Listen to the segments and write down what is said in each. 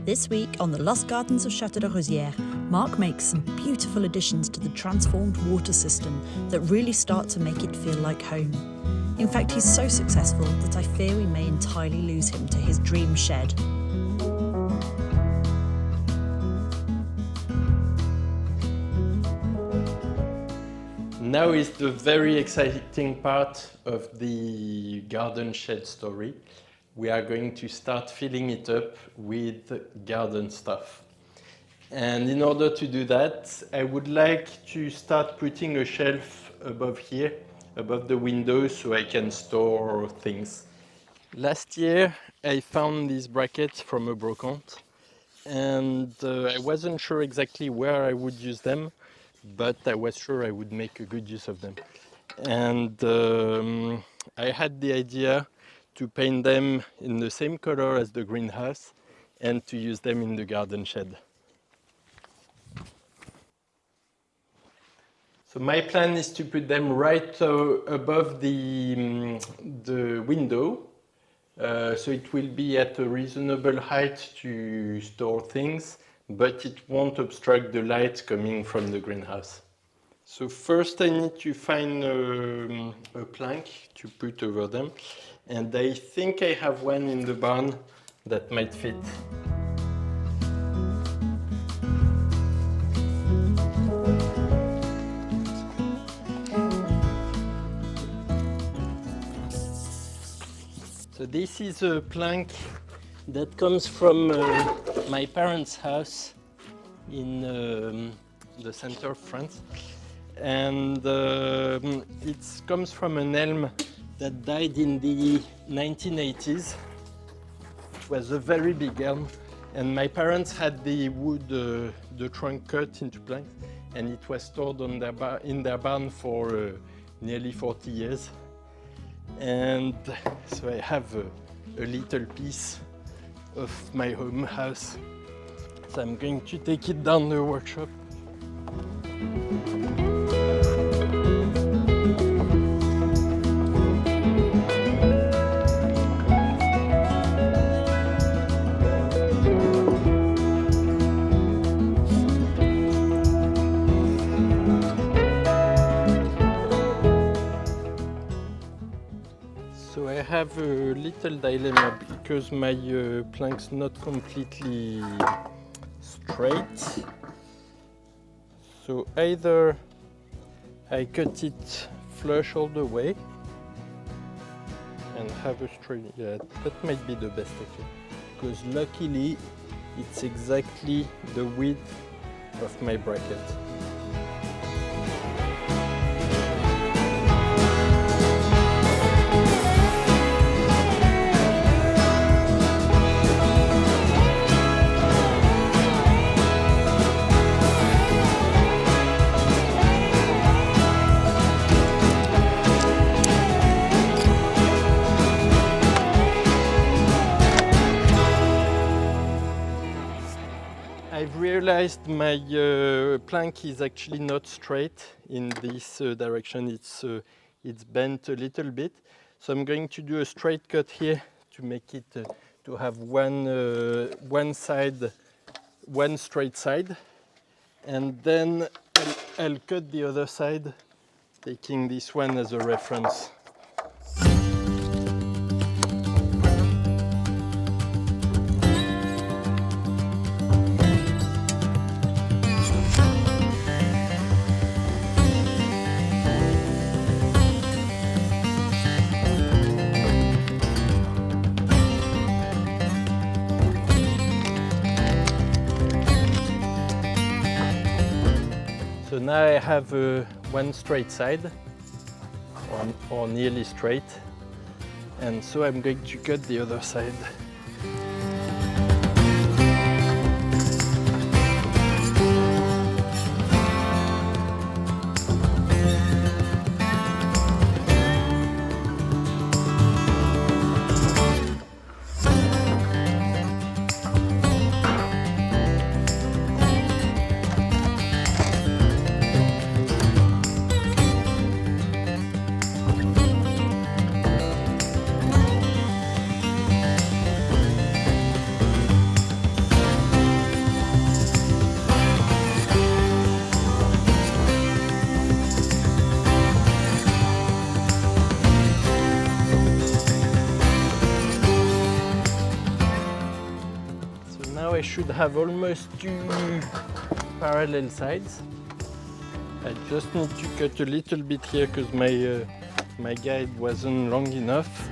This week on the Lost Gardens of Chateau de Rosieres, Marc makes some beautiful additions to the transformed water system that really start to make it feel like home. In fact, he's so successful that I fear we may entirely lose him to his dream shed. Now is the very exciting part of the garden shed story. We are going to start filling it up with garden stuff. And in order to do that, I would like to start putting a shelf above here, above the window, so I can store things. Last year, I found these brackets from a brocante, and I wasn't sure exactly where I would use them, but I was sure I would make a good use of them. And I had the idea to paint them in the same color as the greenhouse and to use them in the garden shed. So my plan is to put them right above the window, so it will be at a reasonable height to store things, but it won't obstruct the light coming from the greenhouse. So first I need to find a plank to put over them, and I think I have one in the barn that might fit. So this is a plank that comes from my parents' house in the center of France. And it comes from an elm that died in the 1980s. It was a very big elm, and my parents had the wood, the trunk cut into planks, and it was stored on in their barn for nearly 40 years. And so I have a little piece of my home house. So I'm going to take it down the workshop. So I have a little dilemma because my plank's not completely straight. So either I cut it flush all the way and have a straight, yeah, that might be the best actually, because luckily it's exactly the width of my bracket. I've realized my plank is actually not straight in this direction. It's bent a little bit. So I'm going to do a straight cut here to make it to have one side, one straight side, and then I'll cut the other side, taking this one as a reference. So now I have one straight side, or nearly straight, and so I'm going to cut the other side. Now I should have almost 2 parallel sides. I just need to cut a little bit here because my guide wasn't long enough.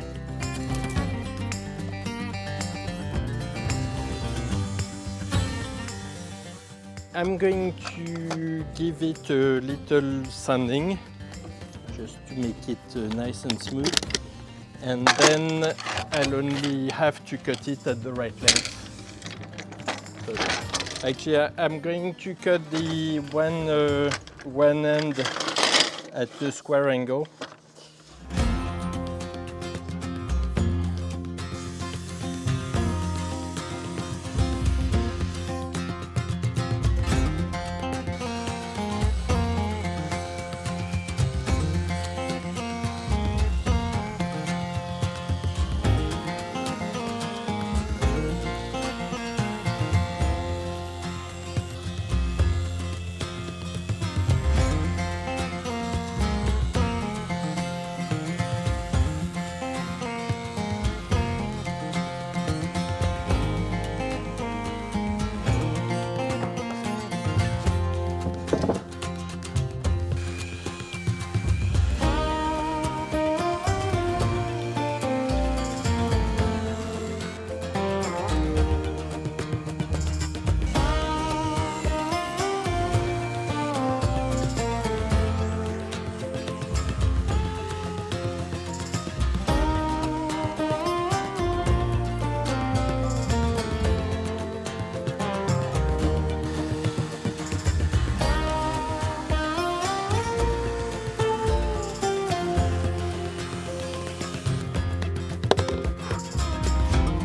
I'm going to give it a little sanding just to make it nice and smooth, and then I'll only have to cut it at the right length. So, actually, I'm going to cut the one end at a square angle.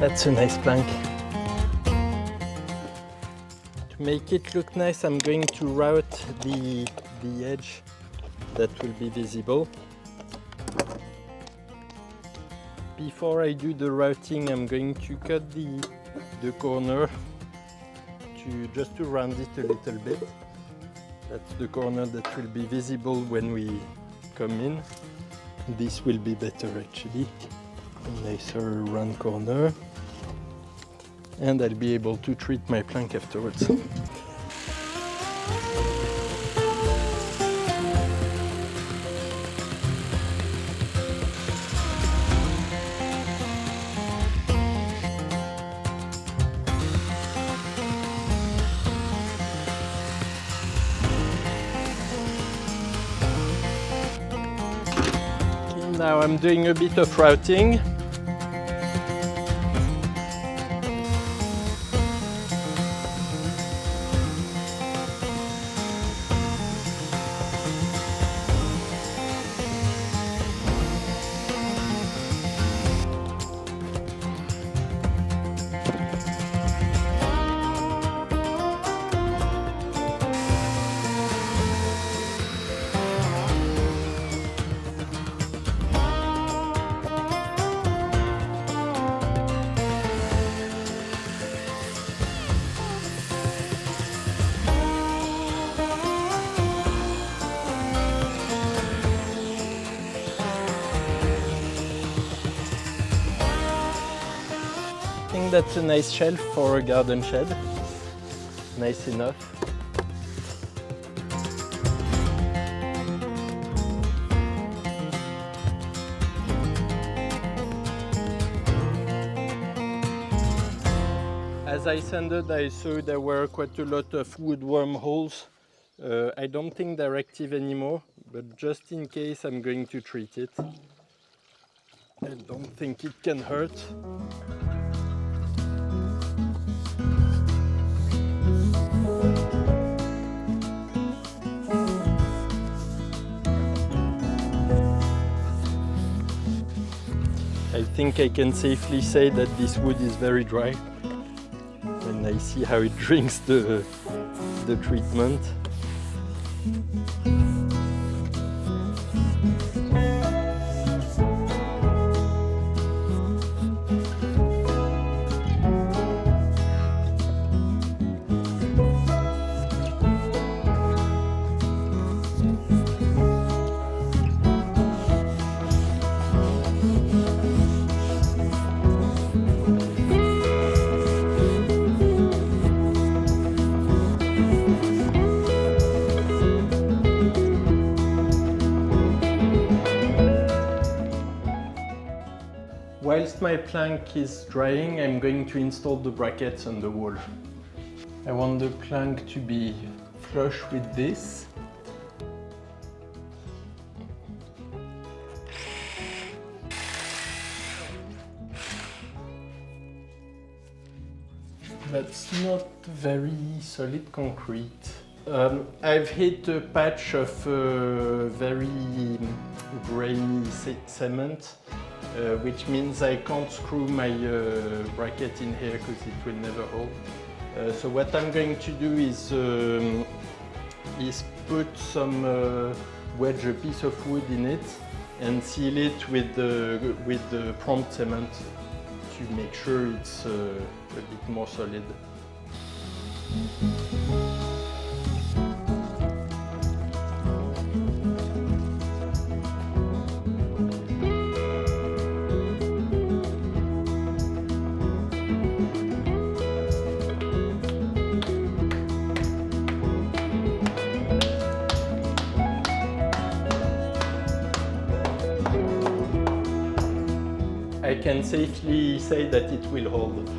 That's a nice plank. To make it look nice, I'm going to route the edge that will be visible. Before I do the routing, I'm going to cut the corner just to round it a little bit. That's the corner that will be visible when we come in. This will be better actually. A nicer round corner. And I'll be able to treat my plank afterwards. Now I'm doing a bit of routing. I think that's a nice shelf for a garden shed. Nice enough. As I sanded, I saw there were quite a lot of woodworm holes. I don't think they're active anymore, but just in case I'm going to treat it. I don't think it can hurt. I think I can safely say that this wood is very dry, and I see how it drinks the treatment. once my plank is drying, I'm going to install the brackets on the wall. I want the plank to be flush with this. That's not very solid concrete. I've hit a patch of very grainy cement, which means I can't screw my bracket in here because it will never hold. So what I'm going to do is put some wedge a piece of wood in it and seal it with the prompt cement to make sure it's a bit more solid. I can safely say that it will hold.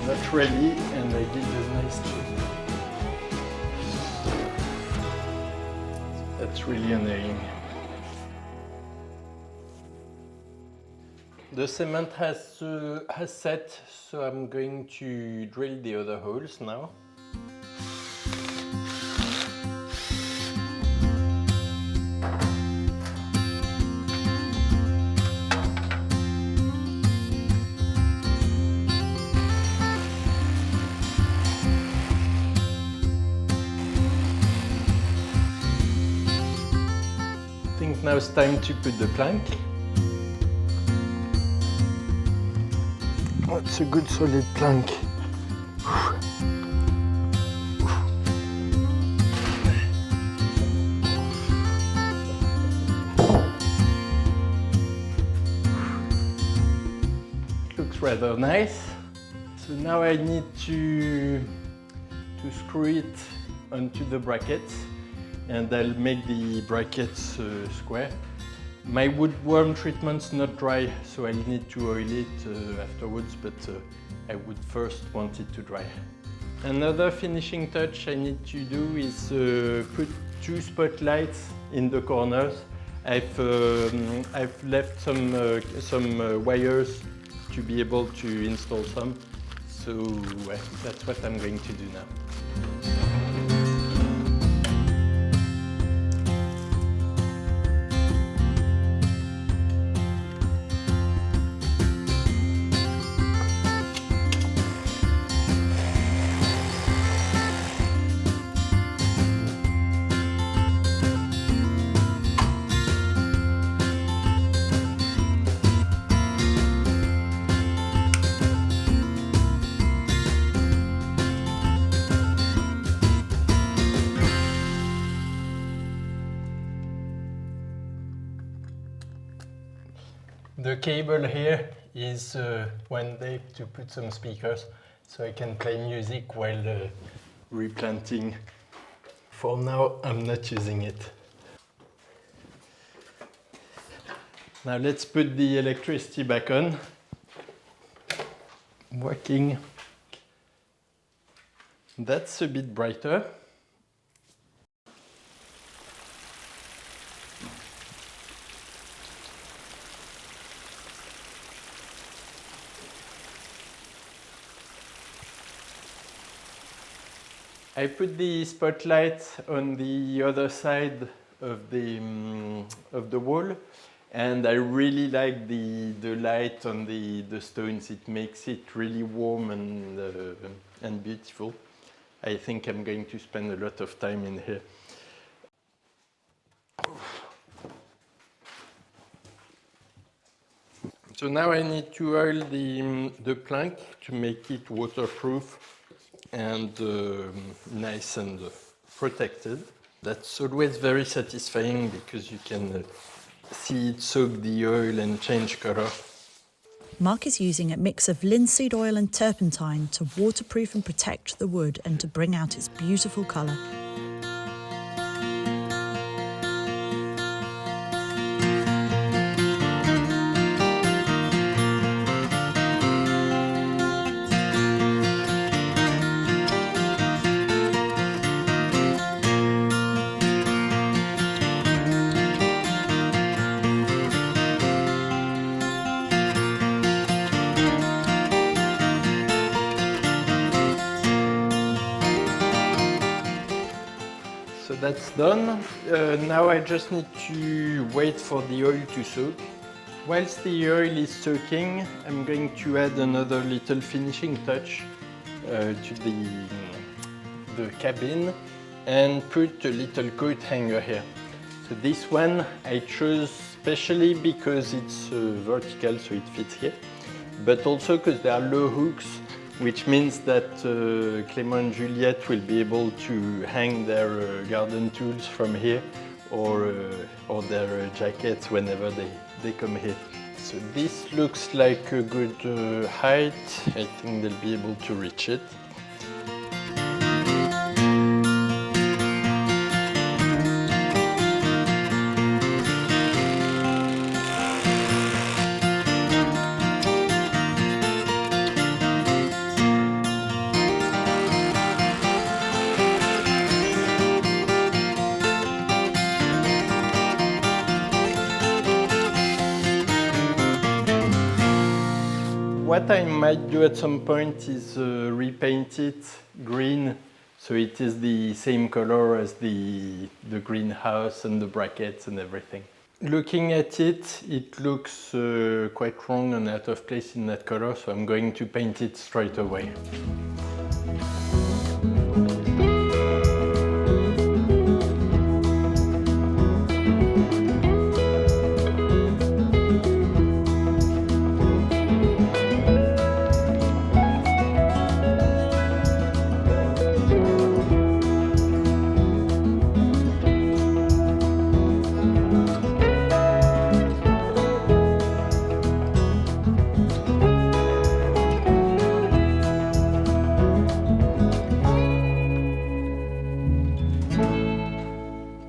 Not really, and I did a nice job. That's really annoying. The cement has set, so I'm going to drill the other holes now. I think now it's time to put the plank. That's a good solid plank. Looks rather nice. So now I need to screw it onto the brackets, and I'll make the brackets square. My wood worm treatment's not dry, so I'll need to oil it afterwards, but I would first want it to dry. Another finishing touch I need to do is put 2 spotlights in the corners. I've left some wires to be able to install some, so that's what I'm going to do now. The cable here is one day to put some speakers so I can play music while replanting. For now, I'm not using it. Now let's put the electricity back on. Working. That's a bit brighter. I put the spotlight on the other side of the wall, And I really like the light on the stones. It makes it really warm and beautiful. I think I'm going to spend a lot of time in here. So now I need to oil the plank to make it waterproof and nice and protected. That's always very satisfying because you can see it soak the oil and change color. Marc is using a mix of linseed oil and turpentine to waterproof and protect the wood and to bring out its beautiful colour. So that's done. Now I just need to wait for the oil to soak. Whilst the oil is soaking, I'm going to add another little finishing touch to the cabin and put a little coat hanger here. So this one I chose specially because it's vertical, so it fits here, but also because there are low hooks, which means that Clément and Juliette will be able to hang their garden tools from here or their jackets whenever they come here. So this looks like a good height. I think they'll be able to reach it. What I might do at some point is repaint it green so it is the same color as the greenhouse and the brackets and everything. Looking at it, it looks quite wrong and out of place in that color, so I'm going to paint it straight away.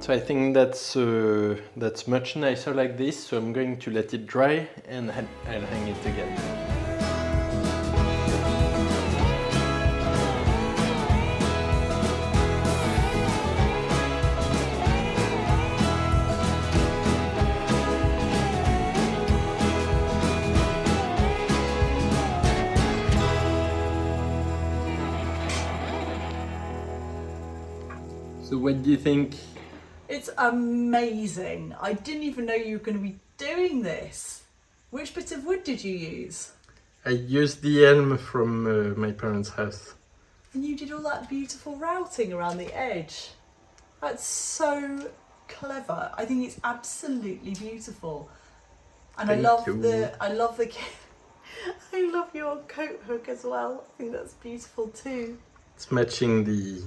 So I think that's much nicer like this, so I'm going to let it dry and I'll hang it again. So what do you think? It's amazing. I didn't even know you were going to be doing this. Which bit of wood did you use? I used the elm from my parents' house. And you did all that beautiful routing around the edge. That's so clever. I think it's absolutely beautiful. And I love the I love your coat hook as well. I think that's beautiful too. It's matching the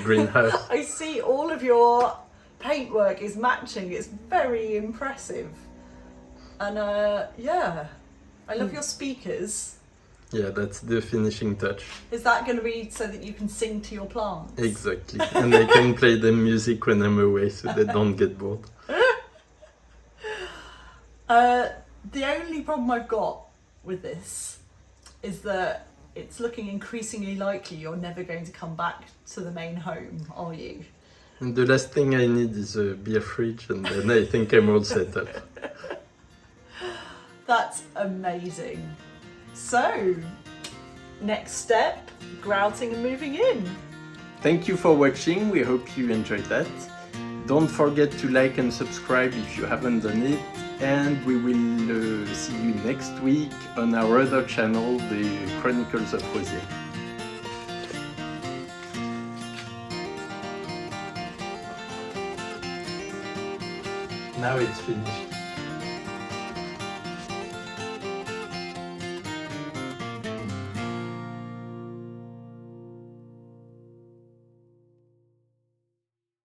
greenhouse. I see all of your paintwork is matching. It's very impressive. And yeah, I love your speakers. Yeah, that's the finishing touch. Is that going to be so that you can sing to your plants? Exactly. And I can play them music when I'm away so they don't get bored. The only problem I've got with this is that it's looking increasingly likely you're never going to come back to the main home, are you? And the last thing I need is a beer fridge, and then I think I'm all set up. That's amazing. So, next step, grouting and moving in. Thank you for watching. We hope you enjoyed that. Don't forget to like and subscribe if you haven't done it. and we will see you next week on our other channel, the Chronicles of Rosieres. Now it's finished.